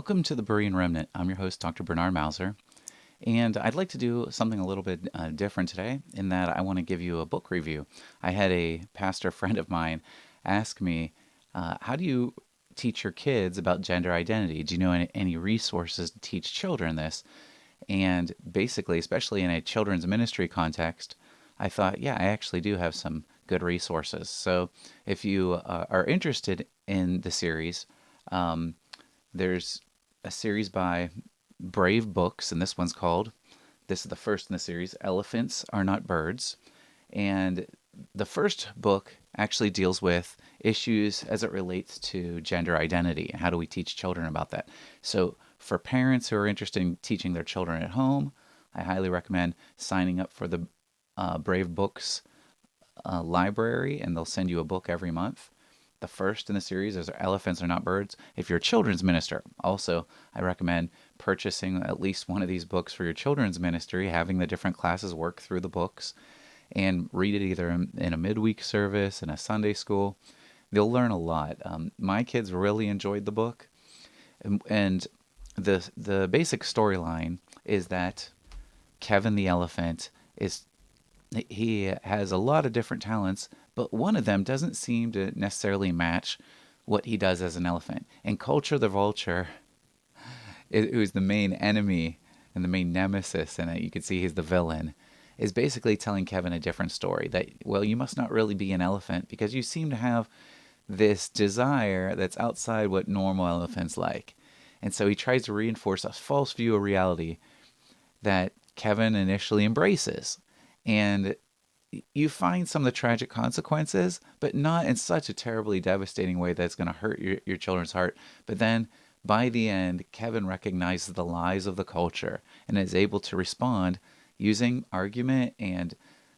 Welcome to the Berean Remnant. I'm your host, Dr. Bernard Mauser, and I'd like to do something a little bit different today in that I want to give you a book review. I had a pastor friend of mine ask me, how do you teach your kids about gender identity? Do you know any resources to teach children this? And basically, especially in a children's ministry context, I thought, yeah, I actually do have some good resources. So if you are interested in the series, um, there's a series by Brave Books, and this is the first in the series, Elephants Are Not Birds. And the first book actually deals with issues as it relates to gender identity and how do we teach children about that. So, for parents who are interested in teaching their children at home, I highly recommend signing up for the Brave Books library, and they'll send you a book every month. The first in the series is Elephants Are Not Birds. If you're a children's minister, also, I recommend purchasing at least one of these books for your children's ministry, having the different classes work through the books, and read it either in a midweek service, in a Sunday school. They'll learn a lot. My kids really enjoyed the book, and the basic storyline is that Kevin the elephant is he has a lot of different talents, but one of them doesn't seem to necessarily match what he does as an elephant. And Culture the vulture, who's the main enemy and the main nemesis, and you can see he's the villain, is basically telling Kevin a different story. That, well, you must not really be an elephant because you seem to have this desire that's outside what normal elephants like. And so he tries to reinforce a false view of reality that Kevin initially embraces. And you find some of the tragic consequences, but not in such a terribly devastating way that's going to hurt your children's heart. But then by the end, Kevin recognizes the lies of the culture and is able to respond using argument and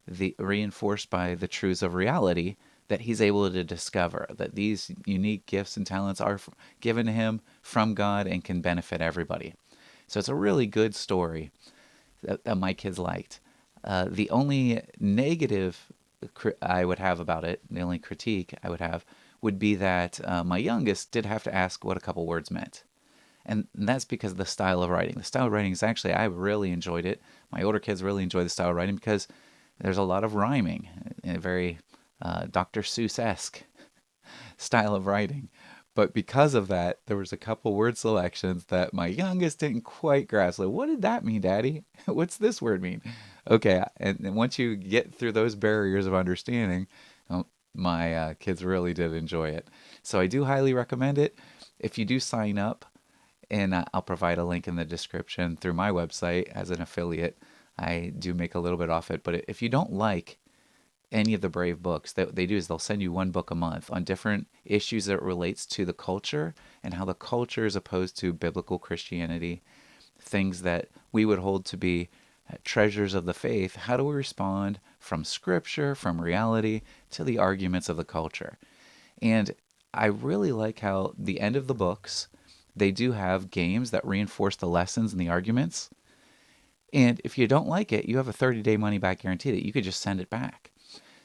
the reinforced by the truths of reality that he's able to discover that these unique gifts and talents are given to him from God and can benefit everybody. So it's a really good story that my kids liked. The only negative I would have about it, the only critique I would have, would be that my youngest did have to ask what a couple words meant. And that's because of the style of writing. The style of writing is actually, I really enjoyed it. My older kids really enjoy the style of writing because there's a lot of rhyming, a very Dr. Seuss-esque style of writing. But because of that, there was a couple word selections that my youngest didn't quite grasp. Like, what did that mean, Daddy? What's this word mean? Okay, and once you get through those barriers of understanding, my kids really did enjoy it. So I do highly recommend it. If you do sign up, and I'll provide a link in the description through my website as an affiliate, I do make a little bit off it. But if you don't like any of the Brave books, that they do is they'll send you one book a month on different issues that relates to the culture and how the culture is opposed to biblical Christianity, things that we would hold to be treasures of the faith. How do we respond from scripture, from reality, to the arguments of the culture? And I really like how the end of the books, they do have games that reinforce the lessons and the arguments. And if you don't like it, you have a 30-day money back guarantee that you could just send it back.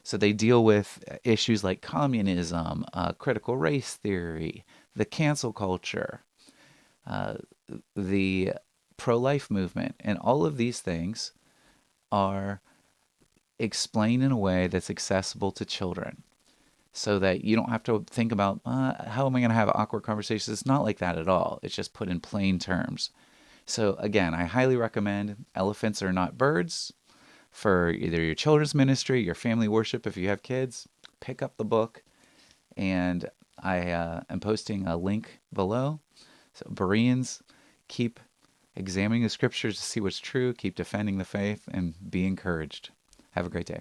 So they deal with issues like communism, critical race theory, the cancel culture, uh, the pro life movement, and all of these things are explained in a way that's accessible to children so that you don't have to think about how am I going to have awkward conversations. It's not like that at all. It's just put in plain terms. So, again, I highly recommend Elephants Are Not Birds for either your children's ministry, your family worship if you have kids. Pick up the book, and I am posting a link below. So, Bereans, keep examining the scriptures to see what's true, keep defending the faith, and be encouraged. Have a great day.